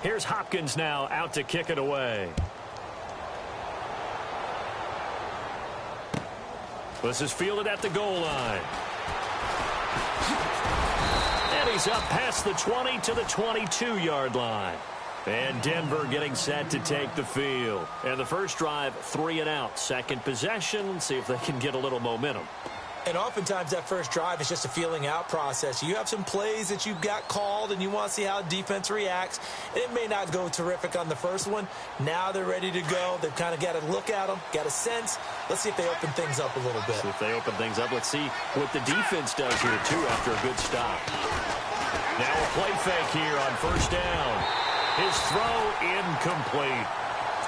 Here's Hopkins now out to kick it away. This is fielded at the goal line. And he's up past the 20 to the 22-yard line. And Denver getting set to take the field. And the first drive, 3 and out. Second possession, see if they can get a little momentum. And oftentimes that first drive is just a feeling out process. You have some plays that you've got called and you want to see how defense reacts. It may not go terrific on the first one. Now they're ready to go. They've kind of got to look at them, got a sense. Let's see if they open things up a little bit. See if they open things up. Let's see what the defense does here, too, after a good stop. Now a play fake here on first down. His throw incomplete.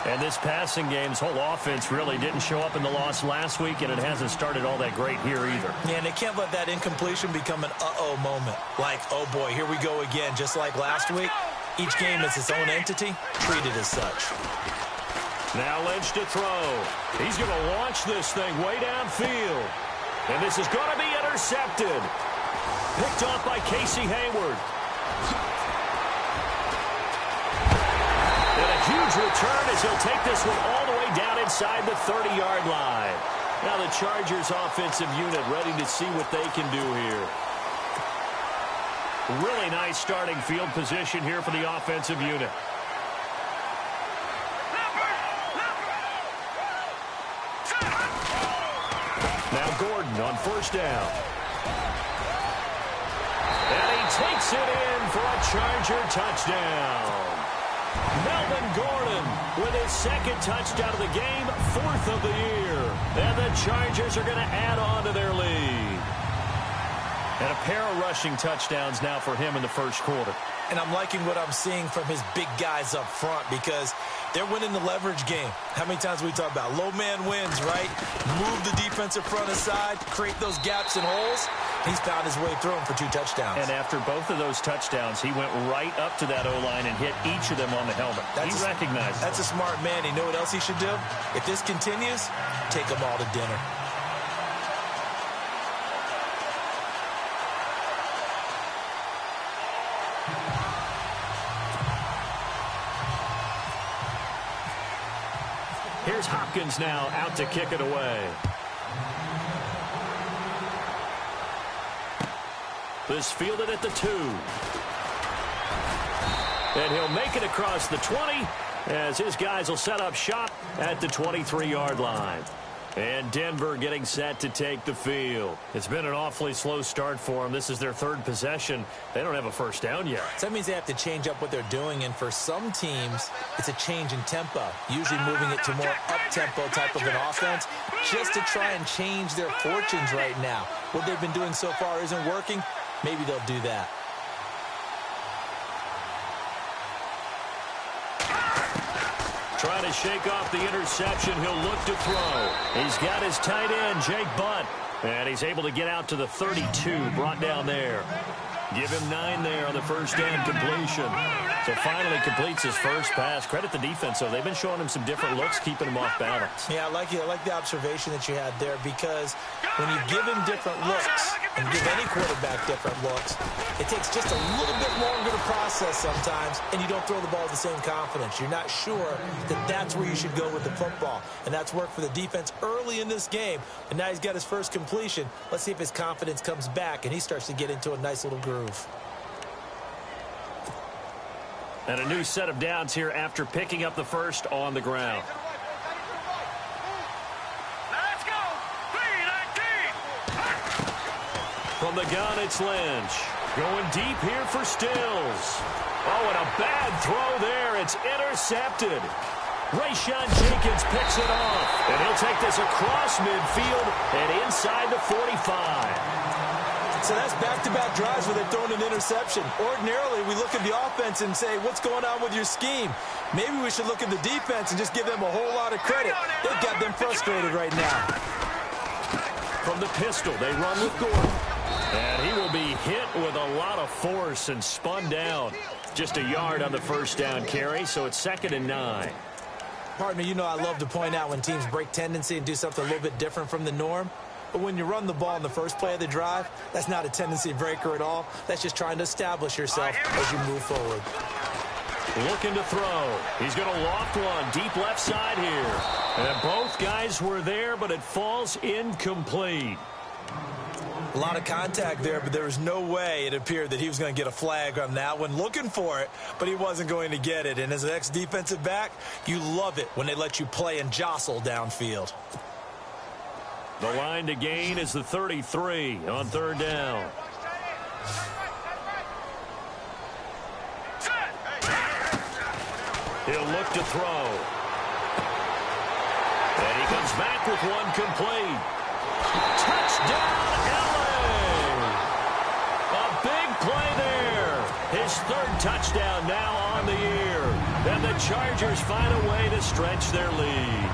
And this passing game's whole offense really didn't show up in the loss last week, and it hasn't started all that great here either. Yeah, and they can't let that incompletion become an uh-oh moment. Like, oh boy, here we go again, just like last week. Each game is its own entity, treated as such. Now Lynch to throw. He's going to launch this thing way downfield. And this is going to be intercepted. Picked off by Casey Hayward. Huge return as he'll take this one all the way down inside the 30-yard line. Now the Chargers offensive unit ready to see what they can do here. Really nice starting field position here for the offensive unit. Now Gordon on first down. And he takes it in for a Charger touchdown. Melvin Gordon with his second touchdown of the game, 4th of the year. And the Chargers are going to add on to their lead. And a pair of rushing touchdowns now for him in the first quarter. And I'm liking what I'm seeing from his big guys up front because they're winning the leverage game. How many times we talk about low man wins, right? Move the defensive front aside, create those gaps and holes. He's found his way through them for 2 touchdowns. And after both of those touchdowns, he went right up to that O-line and hit each of them on the helmet. He recognized That's them. a smart man. You know what else he should do? If this continues, take them all to dinner. Here's Hopkins now out to kick it away. This fielded at the 2. And he'll make it across the 20 as his guys will set up shop at the 23-yard line. And Denver getting set to take the field. It's been an awfully slow start for them. This is their 3rd possession. They don't have a first down yet. So that means they have to change up what they're doing, and for some teams, it's a change in tempo, usually moving it to more up-tempo type of an offense just to try and change their fortunes right now. What they've been doing so far isn't working. Maybe they'll do that. Trying to shake off the interception. He'll look to throw. He's got his tight end, Jake Butt. And he's able to get out to the 32, brought down there. Give him 9 there on the first down completion. So finally completes his first pass. Credit the defense, though. They've been showing him some different looks, keeping him off balance. Yeah, I like the observation that you had there because when you give him different looks and give any quarterback different looks, it takes just a little bit longer to process sometimes, and you don't throw the ball with the same confidence. You're not sure that that's where you should go with the football, and that's worked for the defense early in this game, and now he's got his first completion. Let's see if his confidence comes back, and he starts to get into a nice little groove. And a new set of downs here after picking up the first on the ground. Let's go. 3-19. From the gun, it's Lynch. Going deep here for Stills. Oh, and a bad throw there. It's intercepted. Rayshawn Jenkins picks it off. And he'll take this across midfield and inside the 45. So that's back-to-back drives where they've thrown an interception. Ordinarily, we look at the offense and say, what's going on with your scheme? Maybe we should look at the defense and just give them a whole lot of credit. They've got them frustrated right now. From the pistol, they run with Gordon. And he will be hit with a lot of force and spun down. Just a yard on the first down carry, so it's 2nd and 9. Partner, you know I love to point out when teams break tendency and do something a little bit different from the norm. But when you run the ball in the first play of the drive, that's not a tendency breaker at all. That's just trying to establish yourself as you move forward. looking to throw. He's going to loft one deep left side here. And both guys were there, but it falls incomplete. A lot of contact there, but there was no way it appeared that he was going to get a flag on that one. Looking for it, but he wasn't going to get it. And as an ex-defensive back, you love it when they let you play and jostle downfield. The line to gain is the 33 on third down. He'll look to throw. And he comes back with one complete. Touchdown, LA! A big play there. His third touchdown now on the year. And the Chargers find a way to stretch their lead.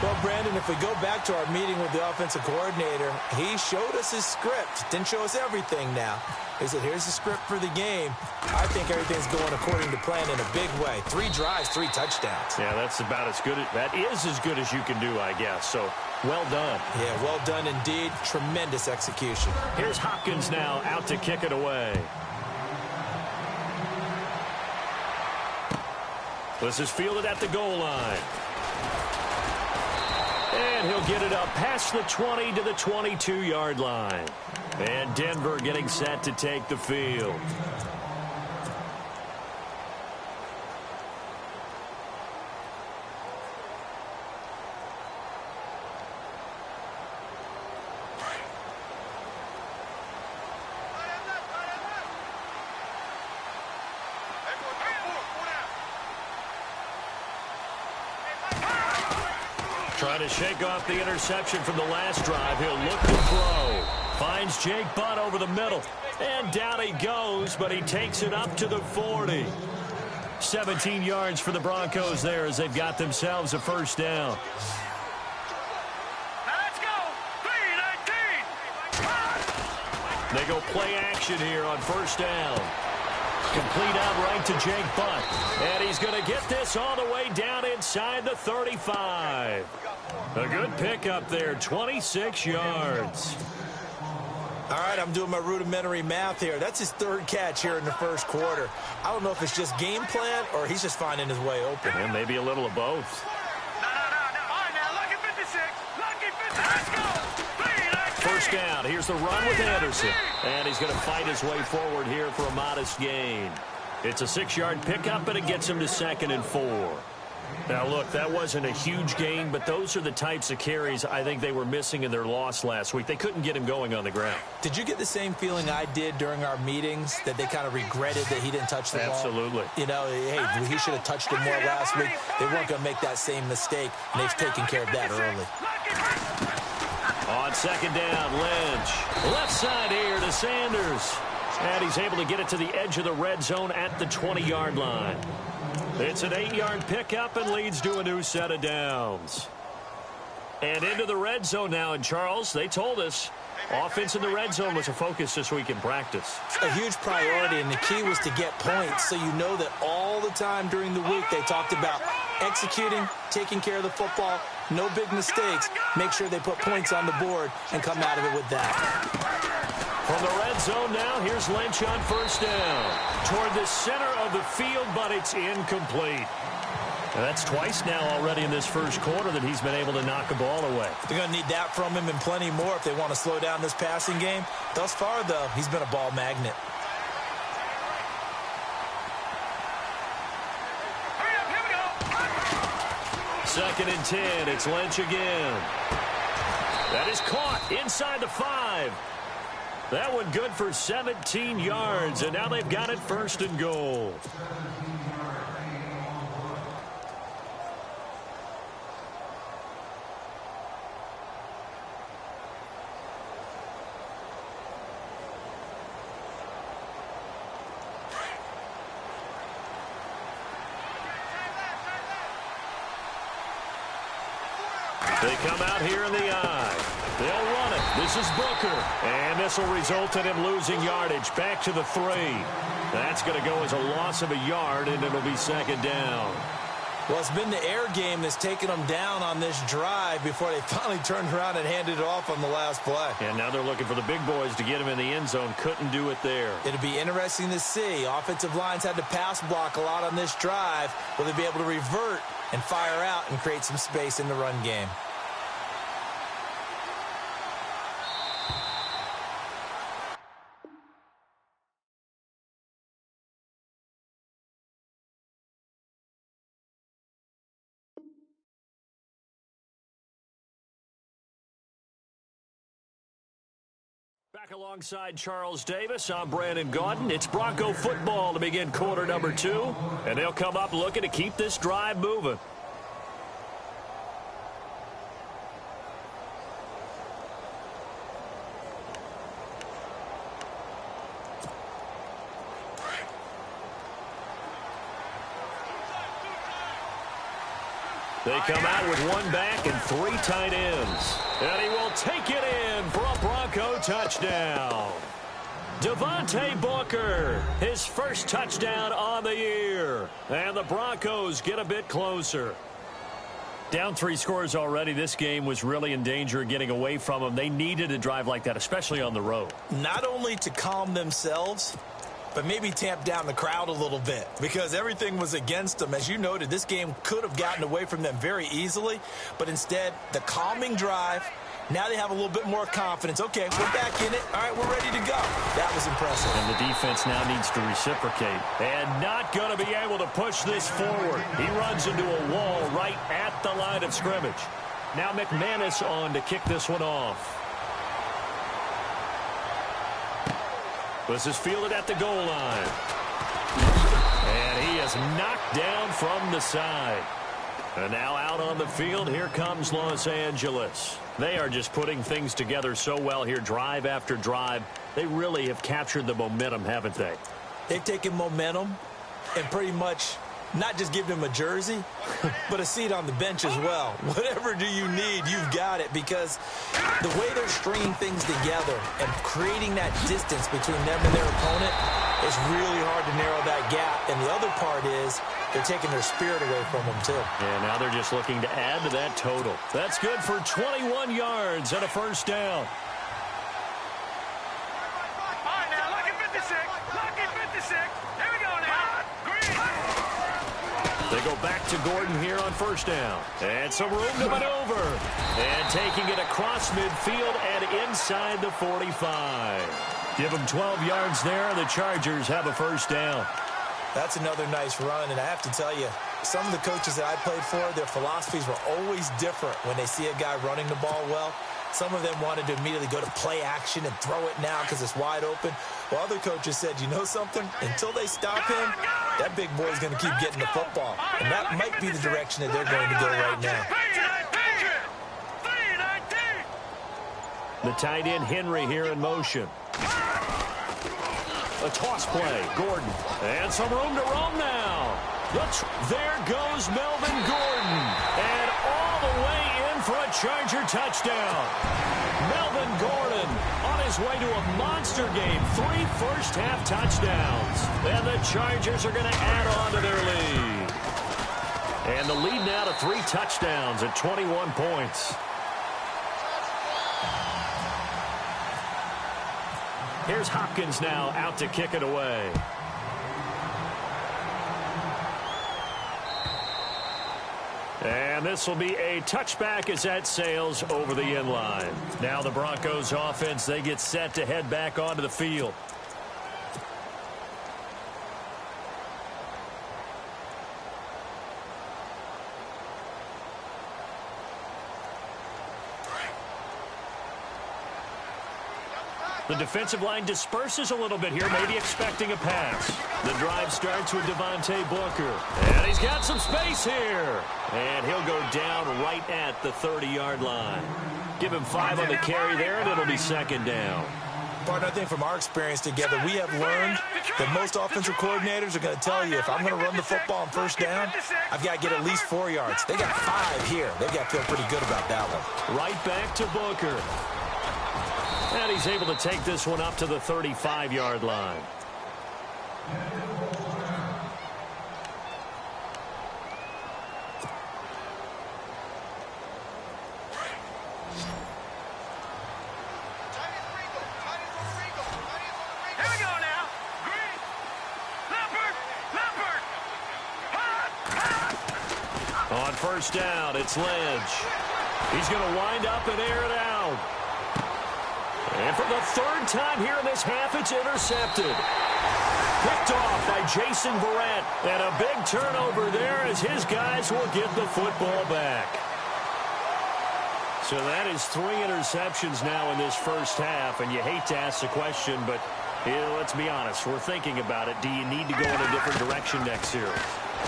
Well, Brandon, if we go back to our meeting with the offensive coordinator, he showed us his script. Didn't show us everything now. He said, here's the script for the game. I think everything's going according to plan in a big way. 3 drives, 3 touchdowns. Yeah, that's about as good. That is as good as you can do, I guess. So, well done. Yeah, well done indeed. Tremendous execution. Here's Hopkins now out to kick it away. This is fielded at the goal line. And he'll get it up past the 20 to the 22-yard line. And Denver getting set to take the field. Trying to shake off the interception from the last drive. He'll look to throw. Finds Jake Butt over the middle. And down he goes, but he takes it up to the 40. 17 yards for the Broncos there as they've got themselves a first down. Let's go. 3-19. They go play action here on first down. Complete out right to Jake Butt. And he's going to get this all the way down inside the 35. A good pickup there, 26 yards. All right, I'm doing my rudimentary math here. That's his 3rd catch here in the first quarter. I don't know if it's just game plan or he's just finding his way open. And maybe a little of both. No. All right, now, lucky 56. Lucky 56. Let's go. 3-19. First down. Here's the run with Anderson. And he's going to fight his way forward here for a modest gain. It's a 6-yard pickup, and it gets him to 2nd and 4. Now, look, that wasn't a huge gain, but those are the types of carries I think they were missing in their loss last week. They couldn't get him going on the ground. Did you get the same feeling I did during our meetings, that they kind of regretted that he didn't touch the ball? Absolutely. You know, hey, he should have touched it more last week. They weren't going to make that same mistake, and they've taken care of that early. On second down, Lynch. Left side here to Sanders. And he's able to get it to the edge of the red zone at the 20-yard line. It's an 8-yard pickup and leads to a new set of downs. And into the red zone now. And, Charles, they told us offense in the red zone was a focus this week in practice. A huge priority, and the key was to get points. So you know that all the time during the week they talked about executing, taking care of the football, no big mistakes. Make sure they put points on the board and come out of it with that. From the red zone now, here's Lynch on first down. Toward the center of the field, but it's incomplete. And that's twice now already in this first quarter that he's been able to knock a ball away. They're going to need that from him and plenty more if they want to slow down this passing game. Thus far, though, he's been a ball magnet. Here we go. 2nd and 10. It's Lynch again. That is caught inside the 5. That one good for 17 yards, and now they've got it 1st and goal. They come out here in the eye. They'll run it. This is Booker. And this will result in him losing yardage. Back to the 3. That's going to go as a loss of a yard, and it'll be 2nd down. Well, it's been the air game that's taken them down on this drive before they finally turned around and handed it off on the last play. And now they're looking for the big boys to get him in the end zone. Couldn't do it there. It'll be interesting to see. Offensive lines had to pass block a lot on this drive. Will they be able to revert and fire out and create some space in the run game? Back alongside Charles Davis, I'm Brandon Gaudin. It's Bronco football to begin quarter number 2, and they'll come up looking to keep this drive moving. They come out with one back and 3 tight ends. And he will take it in for a Bronco touchdown. Devontae Booker, his first touchdown on the year. And the Broncos get a bit closer. Down 3 scores already. This game was really in danger of getting away from them. They needed a drive like that, especially on the road. Not only to calm themselves, but maybe tamp down the crowd a little bit because everything was against them. As you noted, this game could have gotten away from them very easily, but instead, the calming drive, now they have a little bit more confidence. Okay, we're back in it. All right, we're ready to go. That was impressive. And the defense now needs to reciprocate and not going to be able to push this forward. He runs into a wall right at the line of scrimmage. Now McManus on to kick this one off. This is fielded at the goal line. And he is knocked down from the side. And now out on the field, here comes Los Angeles. They are just putting things together so well here, drive after drive. They really have captured the momentum, haven't they? They've taken momentum and pretty much not just give them a jersey, but a seat on the bench as well. Whatever do you need, you've got it, because the way they're stringing things together and creating that distance between them and their opponent is really hard to narrow that gap. And the other part is they're taking their spirit away from them, too. Yeah, now they're just looking to add to that total. That's good for 21 yards and a first down. All right, now, lucky 56. Lucky 56. Here we go now. Green. They go back to Gordon here on first down. And some room to maneuver. And taking it across midfield and inside the 45. Give them 12 yards there. The Chargers have a first down. That's another nice run, and I have to tell you, some of the coaches that I played for, their philosophies were always different when they see a guy running the ball well. Some of them wanted to immediately go to play action and throw it now because it's wide open. While other coaches said, you know something? Until they stop him, that big boy's going to keep getting the football. And that might be the direction that they're going to go right now. The tight end Henry here in motion. A toss play, Gordon. And some room to roam now. There goes Melvin Gordon. And all the way in for a Charger touchdown. Melvin Gordon on his way to a monster game. 3 first-half touchdowns. And the Chargers are going to add on to their lead. And the lead now to 3 touchdowns at 21 points. Here's Hopkins now out to kick it away. And this will be a touchback as that sails over the end line. Now the Broncos offense, they get set to head back onto the field. The defensive line disperses a little bit here, maybe expecting a pass. The drive starts with Devontae Booker. And he's got some space here. And he'll go down right at the 30-yard line. Give him 5 on the carry there, and it'll be second down. Partner, I think from our experience together, we have learned that most offensive coordinators are going to tell you, if I'm going to run the football on first down, I've got to get at least 4 yards. They got 5 here. They've got to feel pretty good about that one. Right back to Booker. And he's able to take this one up to the 35-yard line. On first down, it's Lynch. He's going to wind up and air it out. And for the third time here in this half, it's intercepted. Picked off by Jason Verrett. And a big turnover there as his guys will get the football back. So that is 3 interceptions now in this first half. And you hate to ask the question, but let's be honest. We're thinking about it. Do you need to go in a different direction next year?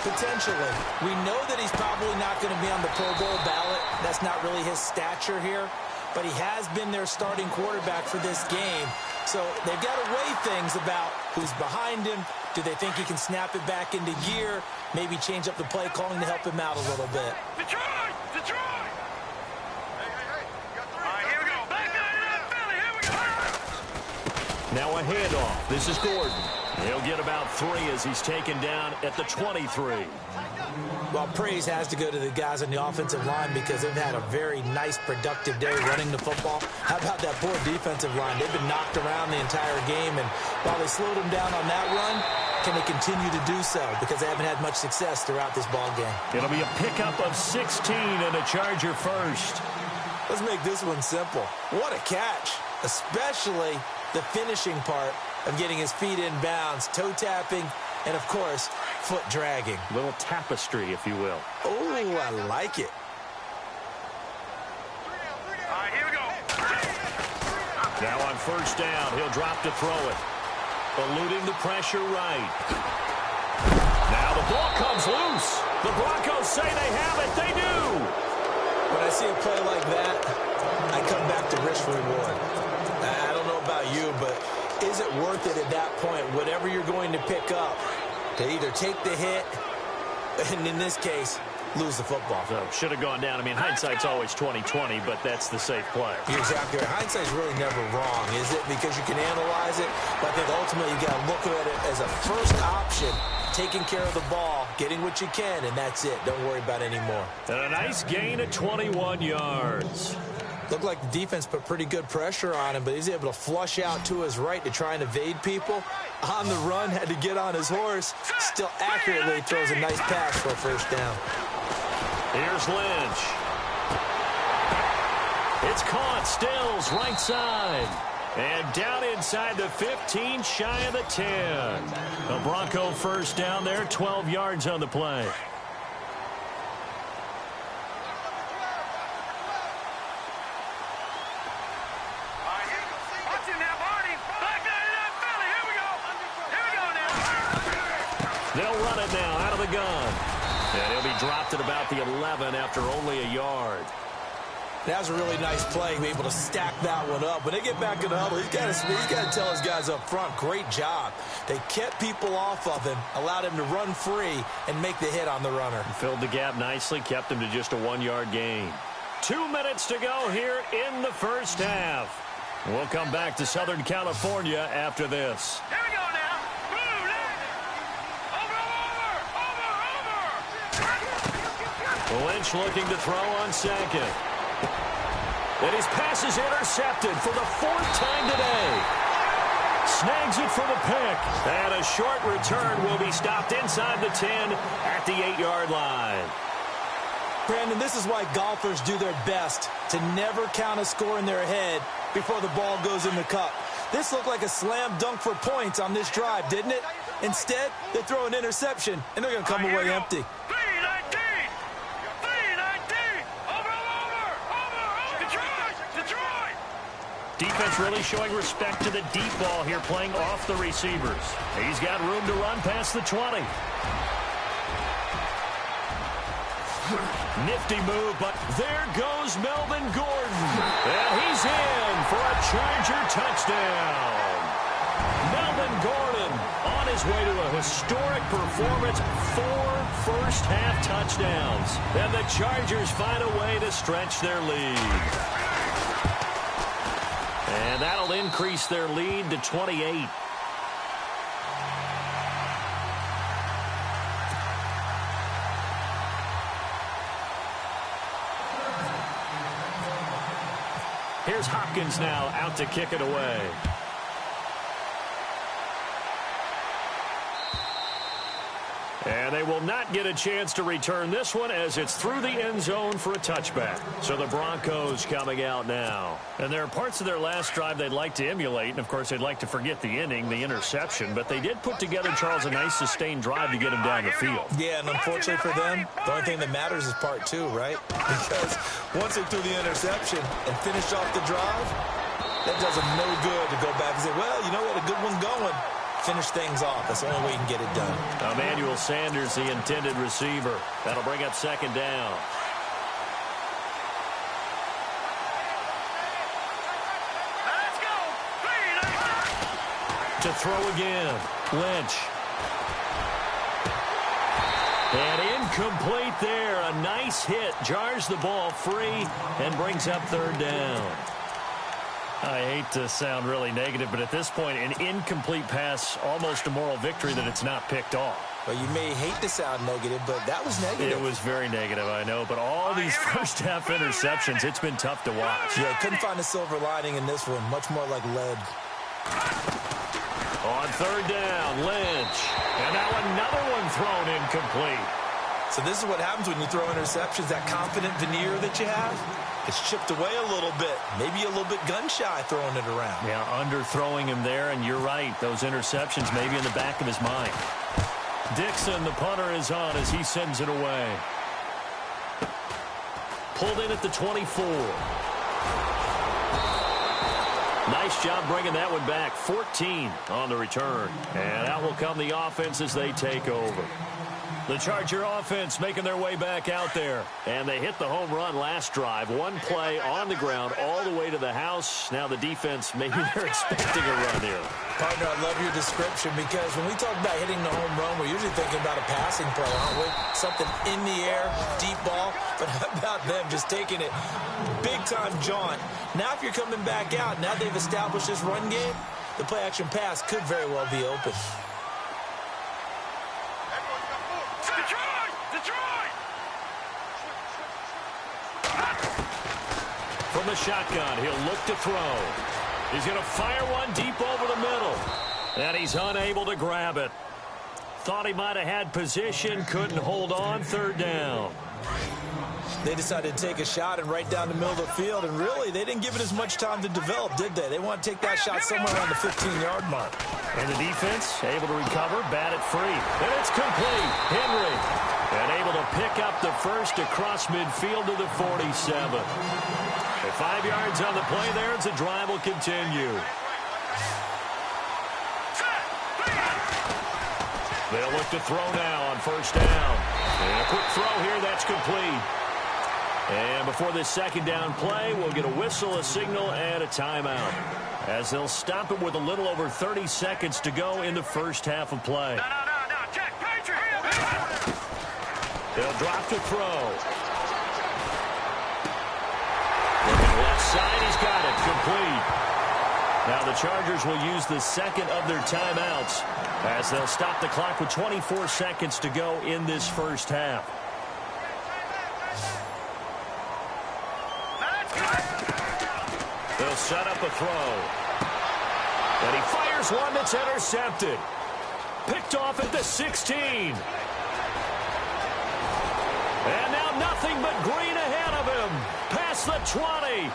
Potentially. We know that he's probably not going to be on the Pro Bowl ballot. That's not really his stature here. But he has been their starting quarterback for this game. So they've got to weigh things about who's behind him. Do they think he can snap it back into gear? Maybe change up the play calling to help him out a little bit. Detroit! Detroit! Hey. All right, here we go. Back out Philly. Here we go. Now a handoff. This is Gordon. He'll get about 3 as he's taken down at the 23. Well, praise has to go to the guys on the offensive line because they've had a very nice, productive day running the football. How about that poor defensive line? They've been knocked around the entire game, and while they slowed them down on that run, can they continue to do so? Because they haven't had much success throughout this ball game. It'll be a pickup of 16 and a Charger first. Let's make this one simple. What a catch, especially the finishing part of getting his feet in bounds, toe tapping, and, of course, foot dragging. Little tapestry, if you will. Oh, I like it. All right, here we go. Now on first down, he'll drop to throw it. Eluding the pressure right. Now the ball comes loose. The Broncos say they have it. They do. When I see a play like that, I come back to risk reward. I don't know about you, but is it worth it at that point, whatever you're going to pick up, to either take the hit, and in this case, lose the football? So should have gone down. I mean, hindsight's always 20/20, but that's the safe play. You're exactly right. Hindsight's really never wrong, is it? Because you can analyze it, but I think ultimately you got to look at it as a first option, taking care of the ball, getting what you can, and that's it. Don't worry about it anymore. And a nice gain of 21 yards. Looked like the defense put pretty good pressure on him, but he's able to flush out to his right to try and evade people. On the run, had to get on his horse. Still accurately throws a nice pass for a first down. Here's Lynch. It's caught. Stills right side. And down inside the 15, shy of the 10. The Bronco first down there, 12 yards on the play. They'll run it now out of the gun. And he'll be dropped at about the 11 after only a yard. That was a really nice play, be able to stack that one up. When they get back in the huddle, he's got to tell his guys up front, great job. They kept people off of him, allowed him to run free and make the hit on the runner. Filled the gap nicely, kept him to just a 1-yard gain. 2 minutes to go here in the first half. We'll come back to Southern California after this. Here we go now. Lynch looking to throw on second. And his pass is intercepted for the 4th time today. Snags it for the pick. And a short return will be stopped inside the 10 at the 8-yard line. Brandon, this is why golfers do their best to never count a score in their head before the ball goes in the cup. This looked like a slam dunk for points on this drive, didn't it? Instead, they throw an interception, and they're going to come away empty. Defense really showing respect to the deep ball here, playing off the receivers. He's got room to run past the 20. Nifty move, but there goes Melvin Gordon. And he's in for a Charger touchdown. Melvin Gordon on his way to a historic performance, 4 first-half touchdowns. And the Chargers find a way to stretch their lead. And that'll increase their lead to 28. Here's Hopkins now out to kick it away. And they will not get a chance to return this one as it's through the end zone for a touchback. So the Broncos coming out now. And there are parts of their last drive they'd like to emulate. And, of course, they'd like to forget the inning, the interception. But they did put together, Charles, a nice sustained drive to get him down the field. Yeah, and unfortunately for them, the only thing that matters is part two, right? Because once they threw the interception and finished off the drive, that does them no good to go back and say, well, you know what, a good one going. Finish things off. That's the only way you can get it done. Emmanuel Sanders, the intended receiver. That'll bring up second down. Let's go. To throw again. Lynch. And incomplete there. A nice hit. Jars the ball free and brings up third down. I hate to sound really negative, but at this point, an incomplete pass, almost a moral victory that it's not picked off. Well, you may hate to sound negative, but that was negative. It was very negative, I know. But all these first-half interceptions, it's been tough to watch. Yeah, couldn't find a silver lining in this one. Much more like lead. On third down, Lynch. And now another one thrown incomplete. So this is what happens when you throw interceptions. That confident veneer that you have, it's chipped away a little bit. Maybe a little bit gun-shy throwing it around. Yeah, underthrowing him there, and you're right. Those interceptions maybe in the back of his mind. Dixon, the punter, is on as he sends it away. Pulled in at the 24. Nice job bringing that one back. 14 on the return. And out will come the offense as they take over. The Charger offense making their way back out there. And they hit the home run last drive. One play on the ground all the way to the house. Now the defense, maybe they're expecting a run here. Partner, I love your description because when we talk about hitting the home run, we're usually thinking about a passing play, aren't we? Something in the air, deep ball. But how about them just taking it big-time jaunt? Now if you're coming back out, now they've established this run game, the play-action pass could very well be open. From the shotgun, he'll look to throw. He's going to fire one deep over the middle. And he's unable to grab it. Thought he might have had position, couldn't hold on, third down. They decided to take a shot and right down the middle of the field, and really, they didn't give it as much time to develop, did they? They want to take that shot somewhere around the 15-yard mark. And the defense able to recover, bat it free. And it's complete. Henry. And able to pick up the first across midfield to the 47. 5 yards on the play there as the drive will continue. They'll look to throw now on first down. And a quick throw here, that's complete. And before this second down play, we'll get a whistle, a signal, and a timeout. As they'll stop it with a little over 30 seconds to go in the first half of play. No, Jack, Patriot. They'll drop to throw. Looking left side, he's got it, complete. Now the Chargers will use the second of their timeouts as they'll stop the clock with 24 seconds to go in this first half. They'll set up a throw. And he fires one that's intercepted. Picked off at the 16. And now nothing but green ahead of him. Past the 20.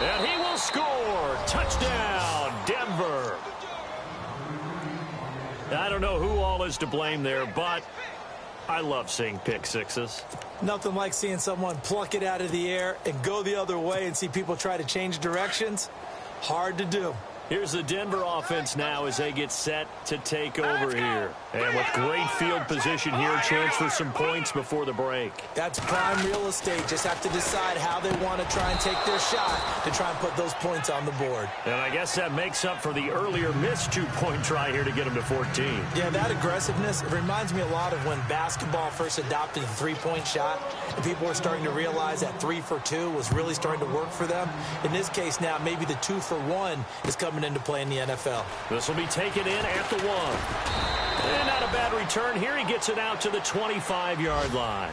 And he will score. Touchdown, Denver. I don't know who all is to blame there, but I love seeing pick sixes. Nothing like seeing someone pluck it out of the air and go the other way and see people try to change directions. Hard to do. Here's the Denver offense now as they get set to take over here. And with great field position here, chance for some points before the break. That's prime real estate. Just have to decide how they want to try and take their shot to try and put those points on the board. And I guess that makes up for the earlier missed two-point try here to get them to 14. Yeah, that aggressiveness, it reminds me a lot of when basketball first adopted the three-point shot and people were starting to realize that 3 for 2 was really starting to work for them. In this case now, maybe the 2 for 1 is coming into play in the NFL. This will be taken in at the 1. And not a bad return here. He gets it out to the 25-yard line.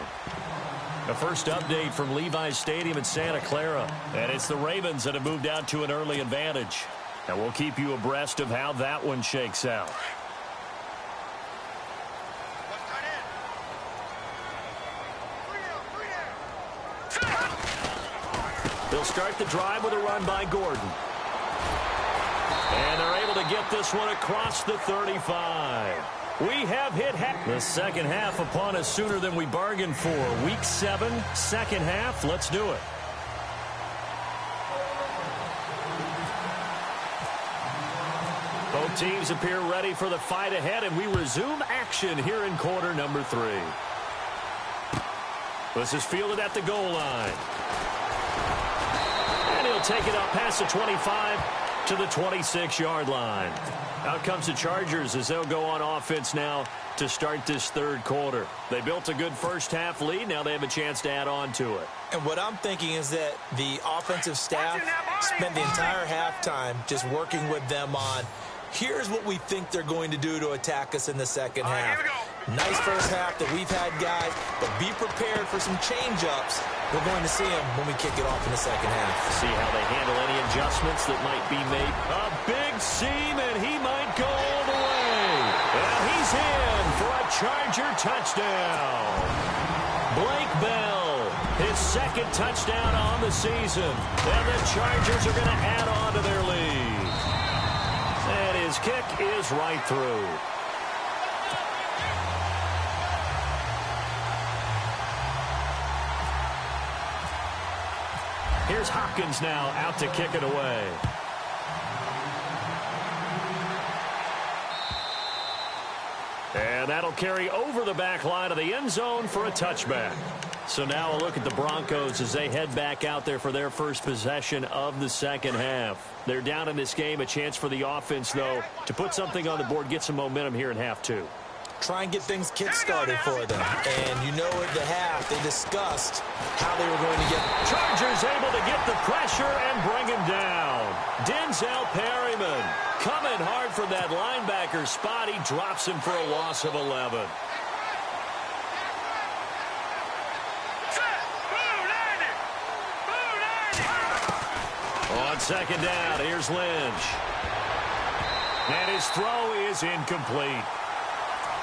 The first update from Levi's Stadium in Santa Clara. And it's the Ravens that have moved out to an early advantage. And we'll keep you abreast of how that one shakes out. They'll start the drive with a run by Gordon. And they're able to get this one across the 35. We have hit the second half upon us sooner than we bargained for. Week 7, second half. Let's do it. Both teams appear ready for the fight ahead, and we resume action here in quarter number 3. This is fielded at the goal line. And he'll take it up past the 25 to the 26-yard line. Out comes the Chargers as they'll go on offense now to start this third quarter. They built a good first-half lead. Now they have a chance to add on to it. And what I'm thinking is that the offensive staff spent the entire halftime just working with them on, here's what we think they're going to do to attack us in the second half. Nice first half that we've had, guys, but be prepared for some change-ups. We're going to see them when we kick it off in the second half. See how they handle any adjustments that might be made. A big seam, and he might go all the way. And he's in for a Charger touchdown. Blake Bell, his second touchdown on the season. And the Chargers are going to add on to their lead. And his kick is right through. Here's Hopkins now out to kick it away. And that'll carry over the back line of the end zone for a touchback. So now a look at the Broncos as they head back out there for their first possession of the second half. They're down in this game. A chance for the offense, though, to put something on the board, get some momentum here in half 2. Try and get things kick-started for them. And you know at the half, they discussed how they were going to get. Chargers able to get the pressure and bring him down. Denzel Perryman coming hard from that linebacker spot. He drops him for a loss of 11. On second down, here's Lynch. And his throw is incomplete.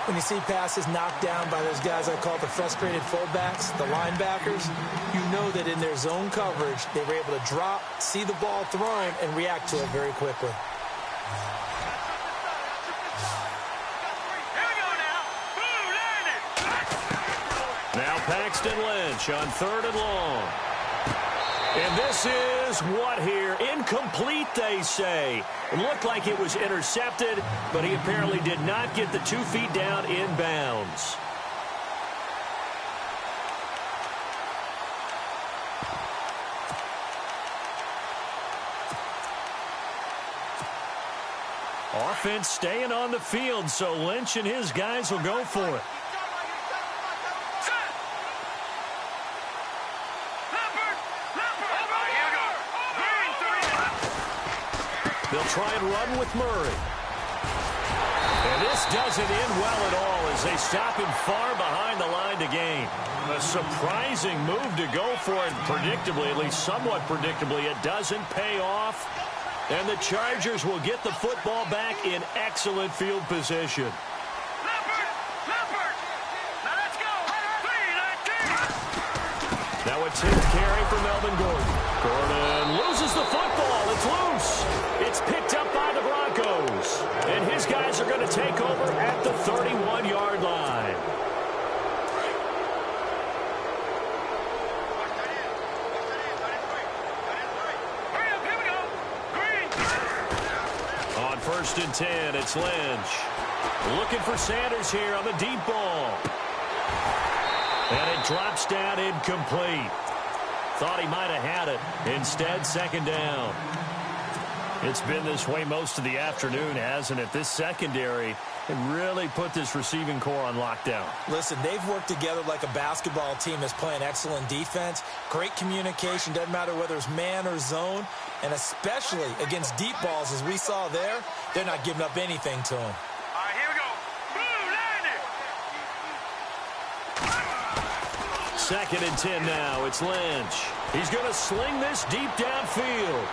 When you see passes knocked down by those guys I call the frustrated fullbacks, the linebackers, you know that in their zone coverage, they were able to drop, see the ball thrown, and react to it very quickly. Now Paxton Lynch on 3rd and long. And this is what here? Incomplete, they say. It looked like it was intercepted, but he apparently did not get the 2 feet down in bounds. Offense staying on the field, so Lynch and his guys will go for it. They'll try and run with Murray. And this doesn't end well at all as they stop him far behind the line to gain. A surprising move to go for it, predictably, at least somewhat predictably. It doesn't pay off. And the Chargers will get the football back in excellent field position. Now a 10th carry for Melvin Gordon. Gordon loses the football. It's loose. It's picked up by the Broncos. And his guys are going to take over at the 31-yard line. On 1st and 10, it's Lynch. Looking for Sanders here on the deep ball. And it drops down incomplete. Thought he might have had it. Instead, 2nd down. It's been this way most of the afternoon, hasn't it? This secondary really put this receiving core on lockdown. Listen, they've worked together like a basketball team that's playing excellent defense. Great communication. Doesn't matter whether it's man or zone. And especially against deep balls, as we saw there, they're not giving up anything to them. 2nd and 10 now. It's Lynch. He's going to sling this deep downfield.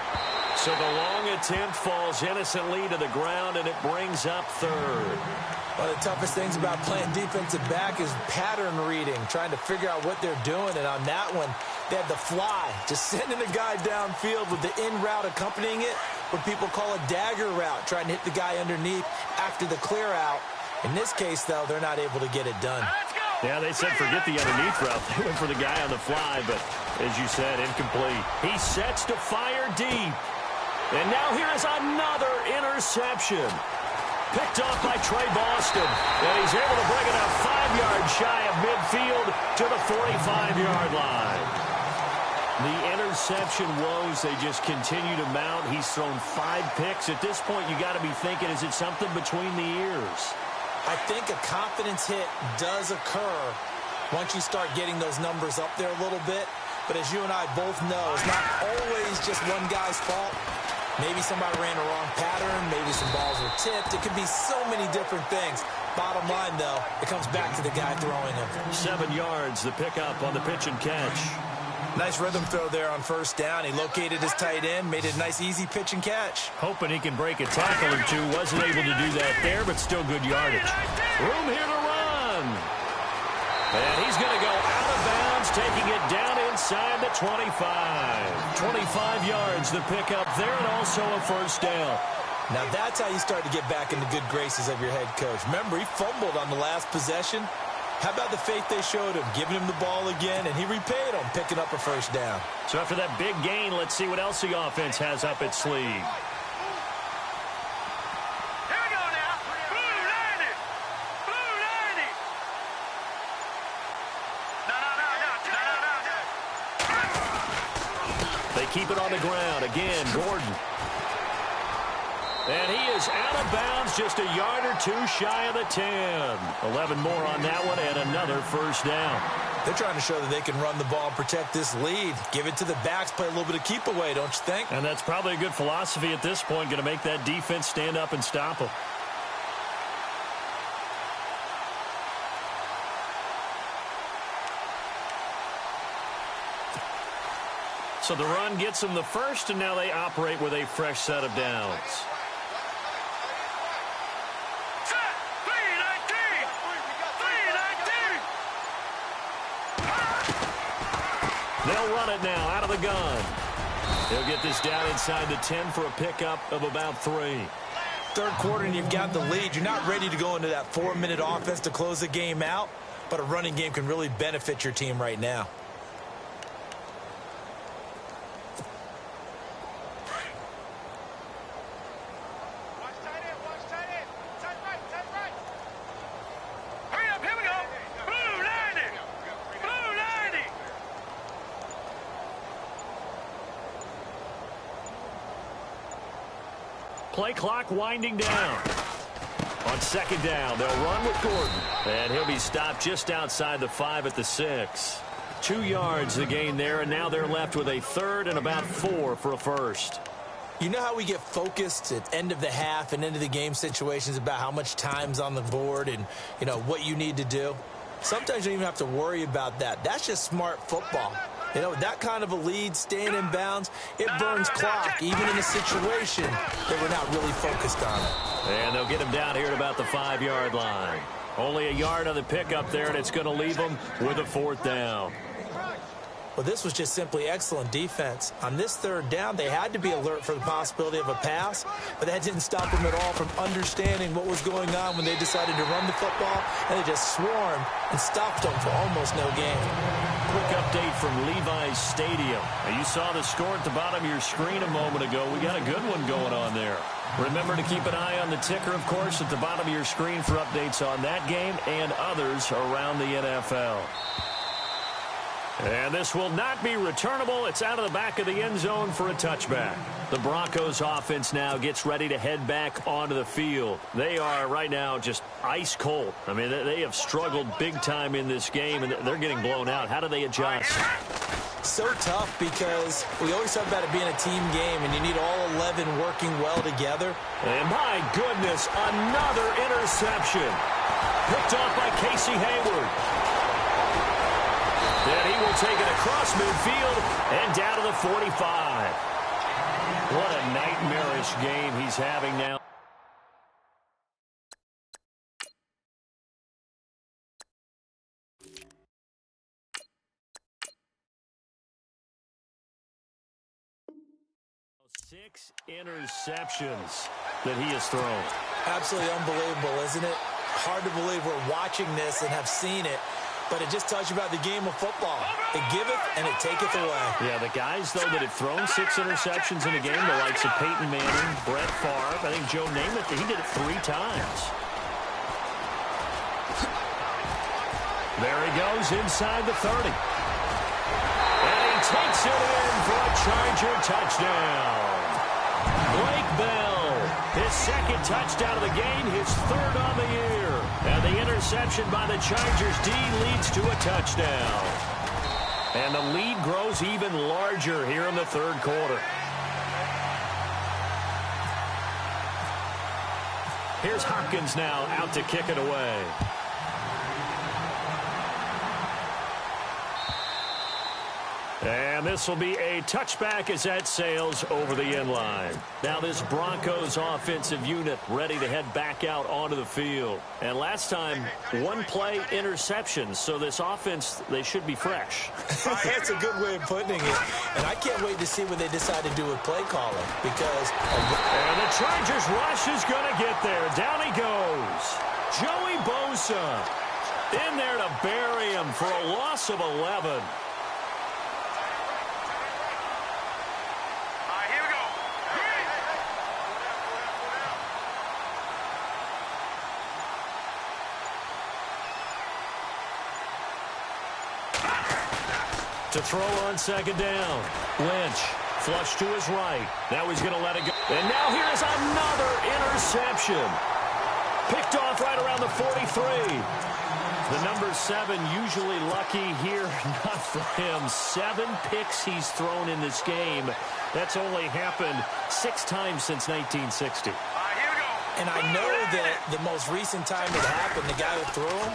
So the long attempt falls innocently to the ground, and it brings up 3rd. One of the toughest things about playing defensive back is pattern reading, trying to figure out what they're doing. And on that one, They had the fly, just sending a guy downfield with the in route accompanying it, what people call a dagger route, trying to hit the guy underneath after the clear out. In this case, though, they're not able to get it done. Yeah, they said forget the underneath route. They went for the guy on the fly, but as you said, incomplete. He sets to fire deep. And now here is another interception. Picked off by Trey Boston. And he's able to bring it up 5 yards shy of midfield to the 45-yard line. The interception woes, they just continue to mount. He's thrown 5 picks. At this point, you got to be thinking, is it something between the ears? I think a confidence hit does occur once you start getting those numbers up there a little bit. But as you and I both know, it's not always just one guy's fault. Maybe somebody ran a wrong pattern. Maybe some balls were tipped. It could be so many different things. Bottom line, though, it comes back to the guy throwing them. 7 yards, the pickup on the pitch and catch. Nice rhythm throw there on first down. He located his tight end, made it a nice, easy pitch and catch. Hoping he can break a tackle or two. Wasn't able to do that there, but still good yardage. Room here to run. And he's going to go out of bounds, taking it down inside the 25. 25 yards, the pickup there, and also a first down. Now that's how you start to get back in the good graces of your head coach. Remember, he fumbled on the last possession. How about the faith they showed him, giving him the ball again, and he repaid them, picking up a first down. So after that big gain, let's see what else the offense has up its sleeve. Here we go now. Blue 90. Blue 90. No. They keep it on the ground. Again, Gordon. And he is out of bounds, just a yard or two shy of the 10. 11 more on that one, and another first down. They're trying to show that they can run the ball and protect this lead. Give it to the backs, play a little bit of keep away, don't you think? And that's probably a good philosophy at this point, going to make that defense stand up and stop them. So the run gets them the first, and now they operate with a fresh set of downs. They'll run it now out of the gun. He'll get this down inside the 10 for a pickup of about 3. Third quarter and you've got the lead. You're not ready to go into that 4-minute offense to close the game out, but a running game can really benefit your team right now. Play clock winding down. On second down, they'll run with Gordon. And he'll be stopped just outside the 5 at the 6. 2 yards the gain there, and now they're left with a third and about 4 for a first. You know how we get focused at end of the half and end of the game situations about how much time's on the board and, you know, what you need to do? Sometimes you don't even have to worry about that. That's just smart football. You know, that kind of a lead, staying in bounds, it burns clock, even in a situation that we're not really focused on it. And they'll get him down here at about the 5-yard line. Only a yard on the pickup there, and it's going to leave them with a 4th down. Well, this was just simply excellent defense. On this third down, they had to be alert for the possibility of a pass, but that didn't stop them at all from understanding what was going on when they decided to run the football, and they just swarmed and stopped them for almost no gain. Quick update from Levi's Stadium. Now, you saw the score at the bottom of your screen a moment ago. We got a good one going on there. Remember to keep an eye on the ticker, of course, at the bottom of your screen for updates on that game and others around the NFL. And this will not be returnable. It's out of the back of the end zone for a touchback. The Broncos offense now gets ready to head back onto the field. They are right now just ice cold. I mean, they have struggled big time in this game, and they're getting blown out. How do they adjust? So tough because we always talk about it being a team game, and you need all 11 working well together. And my goodness, another interception. Picked off by Casey Hayward. And he will take it across midfield and down to the 45. What a nightmarish game he's having now. 6 interceptions that he has thrown. Absolutely unbelievable, isn't it? Hard to believe we're watching this and have seen it, but it just tells you about the game of football. It giveth and it taketh away. Yeah, the guys, though, that have thrown 6 interceptions in a game, the likes of Peyton Manning, Brett Favre, I think Joe Namath, he did it 3 times. There he goes inside the 30. And he takes it in for a Charger touchdown. Blake Bell, his 2nd touchdown of the game, his 3rd on the year. And the interception by the Chargers D leads to a touchdown. And the lead grows even larger here in the 3rd quarter. Here's Hopkins now out to kick it away. And this will be a touchback as that sails over the end line. Now this Broncos offensive unit ready to head back out onto the field. And last time, 1 play interception. So this offense, they should be fresh. That's a good way of putting it. And I can't wait to see what they decide to do with play calling. Because... And the Chargers rush is going to get there. Down he goes. Joey Bosa in there to bury him for a loss of 11. To throw on 2nd down. Lynch, flush to his right. Now he's going to let it go. And now here's another interception. Picked off right around the 43. The number 7 usually lucky here. Not for him. 7 picks he's thrown in this game. That's only happened 6 times since 1960. And I know that the most recent time it happened, the guy who threw him,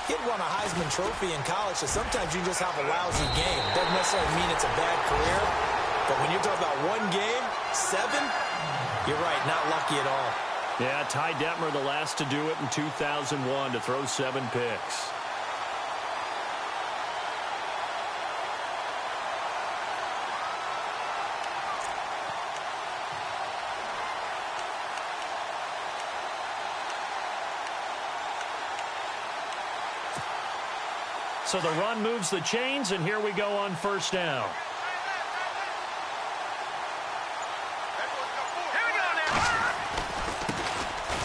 he'd won a Heisman Trophy in college, so sometimes you just have a lousy game. Doesn't necessarily mean it's a bad career, but when you're talking about 1 game, 7, you're right, not lucky at all. Yeah, Ty Detmer, the last to do it in 2001, to throw 7 picks. So the run moves the chains, and here we go on 1st down.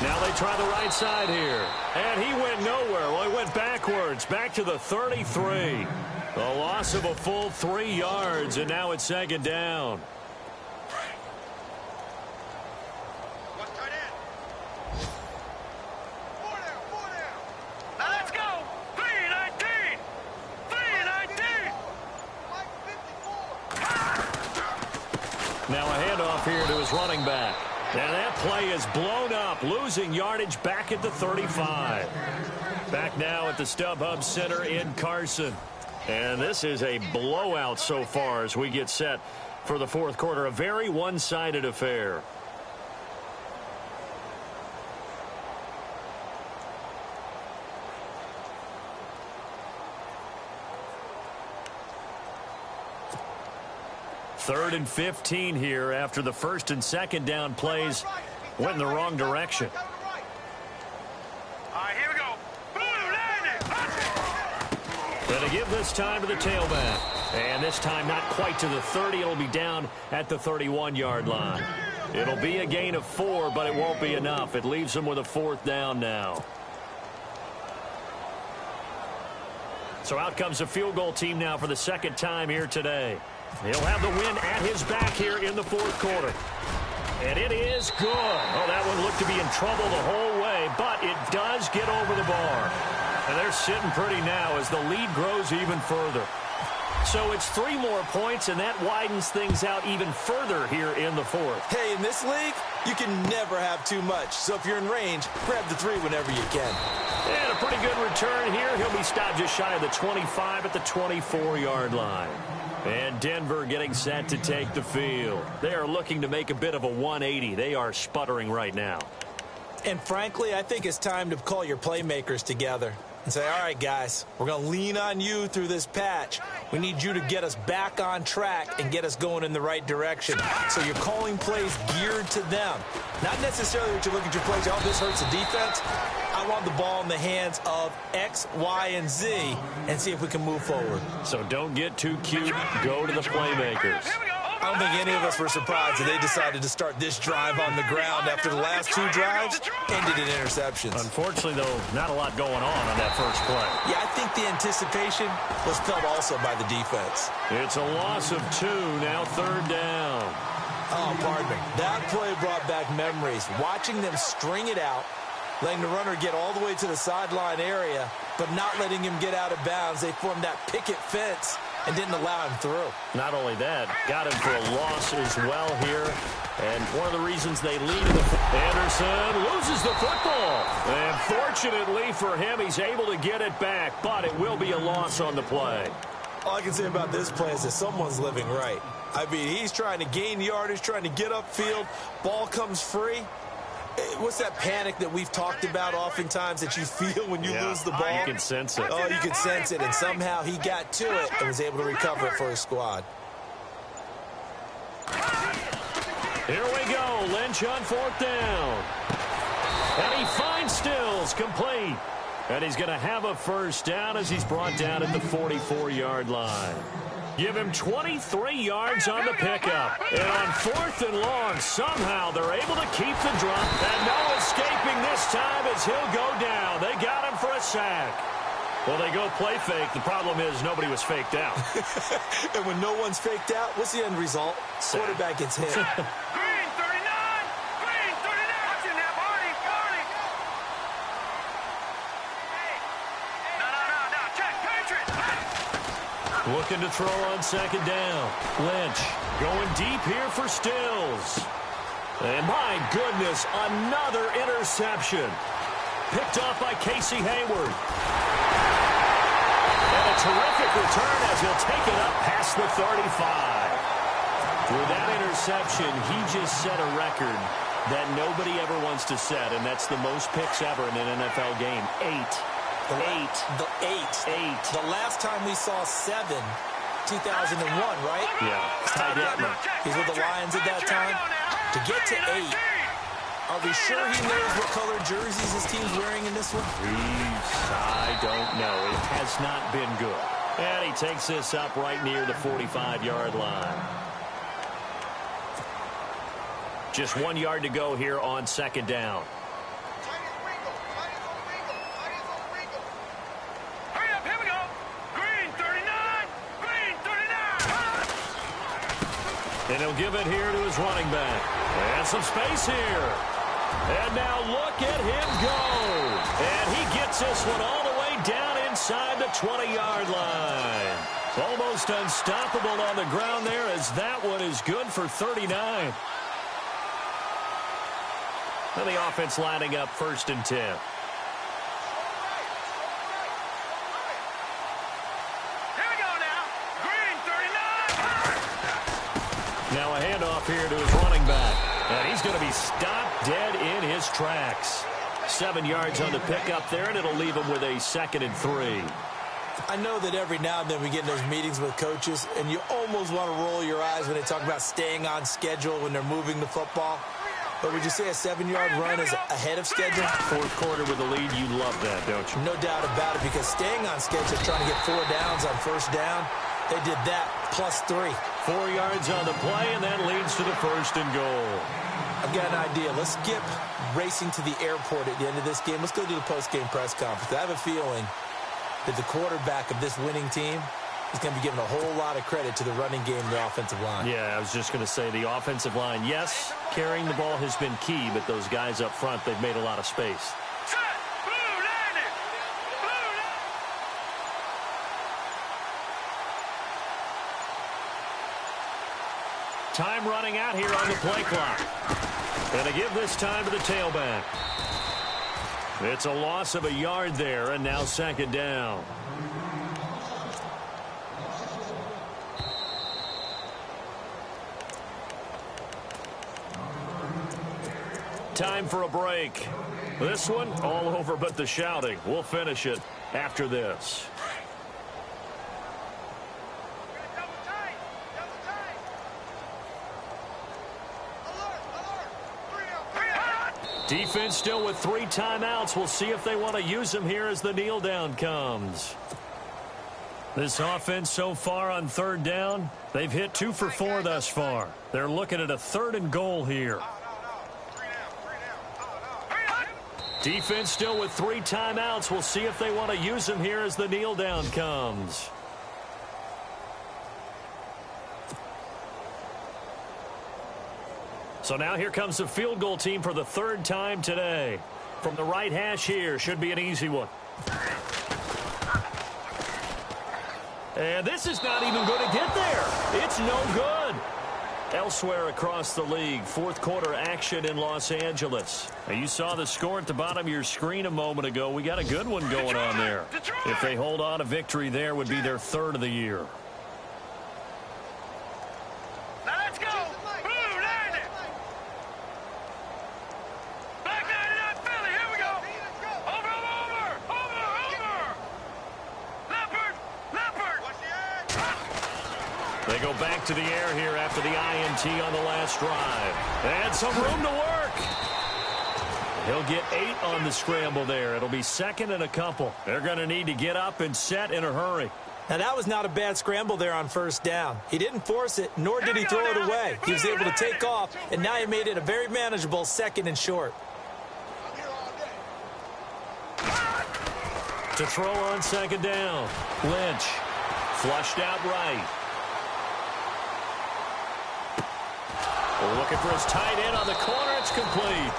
Now they try the right side here. And he went nowhere. Well, he went backwards, back to the 33. A loss of a full 3 yards, and now it's 2nd down. Now a handoff here to his running back. And that play is blown up, losing yardage back at the 35. Back now at the StubHub Center in Carson. And this is a blowout so far as we get set for the 4th quarter. A very one-sided affair. Third and 15 here after the 1st and 2nd down plays went in the wrong direction. Here we go. Going to give this time to the tailback. And this time not quite to the 30. It'll be down at the 31-yard line. It'll be a gain of 4, but it won't be enough. It leaves them with a 4th down now. So out comes a field goal team now for the 2nd time here today. He'll have the win at his back here in the 4th quarter. And it is good. Oh, that one looked to be in trouble the whole way, but it does get over the bar. And they're sitting pretty now as the lead grows even further. So it's 3 more points, and that widens things out even further here in the 4th. Hey, in this league, you can never have too much. So if you're in range, grab the 3 whenever you can. And a pretty good return here. He'll be stopped just shy of the 25 at the 24-yard line. And Denver getting set to take the field. They are looking to make a bit of a 180. They are sputtering right now. And frankly, I think it's time to call your playmakers together. and say, all right, guys, we're going to lean on you through this patch. We need you to get us back on track and get us going in the right direction. So you're calling plays geared to them. Not necessarily that you look at your plays, oh, this hurts the defense. I want the ball in the hands of X, Y, and Z and see if we can move forward. So don't get too cute. Go to the playmakers. I don't think any of us were surprised that they decided to start this drive on the ground after the last two drives ended in interceptions. Unfortunately, though, not a lot going on that first play. Yeah, I think the anticipation was felt also by the defense. It's a loss of 2, now 3rd down. Oh, pardon me. That play brought back memories. Watching them string it out, letting the runner get all the way to the sideline area, but not letting him get out of bounds. They formed that picket fence and didn't allow him through. Not only that, got him for a loss as well here. And one of the reasons they lead in the Anderson loses the football. And fortunately for him, he's able to get it back, but it will be a loss on the play. All I can say about this play is that someone's living right. I mean, he's trying to gain yardage, trying to get upfield. Ball comes free. What's that panic that we've talked about oftentimes that you feel when you lose the ball? You can sense it. Oh, you can sense it, and somehow he got to it and was able to recover it for his squad. Here we go. Lynch on 4th down. And he finds Stills complete. And he's going to have a first down as he's brought down at the 44-yard line. Give him 23 yards on the pickup. And on 4th and long, somehow they're able to keep the drop. And no escaping this time as he'll go down. They got him for a sack. Well, they go play fake. The problem is nobody was faked out. And when no one's faked out, what's the end result? Sack. Quarterback gets hit. Green 39! Green 39! Watch it now, Barney! Barney! No. Check, Patriots! Looking to throw on 2nd down. Lynch going deep here for Stills. And my goodness, another interception. Picked off by Casey Hayward. And a terrific return as he'll take it up past the 35. With that interception, he just set a record that nobody ever wants to set, and that's the most picks ever in an NFL game. 8. The last time we saw 7, 2001, right? Yeah. Ty Detmer. He's with the Lions at that time. To get to 8, are we sure he knows what color jerseys his team's wearing in this one? I don't know. It has not been good. And he takes this up right near the 45-yard line. Just 1 yard to go here on 2nd down. Hurry up, here we go! Green 39! Green 39! And he'll give it here to his running back. And some space here. And now look at him go. And he gets this one all the way down inside the 20-yard line. Almost unstoppable on the ground there as that one is good for 39. And the offense lining up 1st and 10. Here we go now! Green 39! Now a handoff here to his running back. And he's going to be stopped dead in his tracks. 7 yards on the pickup there, and it'll leave him with a 2nd and 3. I know that every now and then we get in those meetings with coaches, and you almost want to roll your eyes when they talk about staying on schedule when they're moving the football. But would you say a 7-yard run is ahead of schedule? 4th quarter with a lead, you love that, don't you? No doubt about it, because staying on schedule, trying to get 4 downs on 1st down, they did that plus 3. 4 yards on the play, and that leads to the 1st and goal. I've got an idea. Let's skip racing to the airport at the end of this game. Let's go to the post-game press conference. I have a feeling that the quarterback of this winning team is going to be given a whole lot of credit to the running game and the offensive line. Yeah, I was just going to say the offensive line, yes, carrying the ball has been key, but those guys up front, they've made a lot of space. Time running out here on the play clock. And to give this time to the tailback. It's a loss of a yard there, and now 2nd down. Time for a break. This one, all over but the shouting. We'll finish it after this. Defense still with 3 timeouts. We'll see if they want to use them here as the kneel down comes. This offense so far on 3rd down, they've hit 2 for 4 thus far. They're looking at a 3rd and goal here. Defense still with 3 timeouts. We'll see if they want to use them here as the kneel down comes. So now here comes the field goal team for the 3rd time today. From the right hash here, should be an easy one. And this is not even going to get there. It's no good. Elsewhere across the league, 4th quarter action in Los Angeles. Now you saw the score at the bottom of your screen a moment ago. We got a good one going on there. If they hold on, a victory there would be their 3rd of the year. Now let's go. Blue, land it. Back 99 Philly. Here we go. Over. Leopard. They go back to the air here after the INT on the last drive. And some room to work. He'll get 8 on the scramble there. It'll be 2nd and a couple. They're going to need to get up and set in a hurry. Now, that was not a bad scramble there on 1st down. He didn't force it, nor did he throw it away. He was able to take off, and now he made it a very manageable 2nd and short. To throw on 2nd down. Lynch. Flushed out right. Looking for his tight end on the corner. It's complete.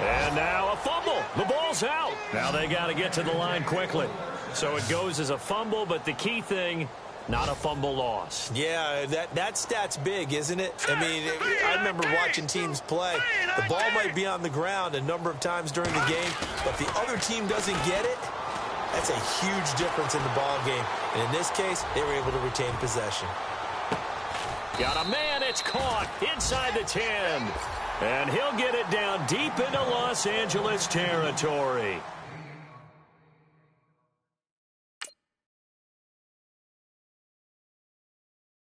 And now a fumble. The ball's out. Now they got to get to the line quickly. So it goes as a fumble, but the key thing, not a fumble loss. Yeah, that stat's big, isn't it? I mean, I remember watching teams play. The ball might be on the ground a number of times during the game, but the other team doesn't get it. That's a huge difference in the ball game. And in this case, they were able to retain possession. Got a man, it's caught inside the 10. And he'll get it down deep into Los Angeles territory.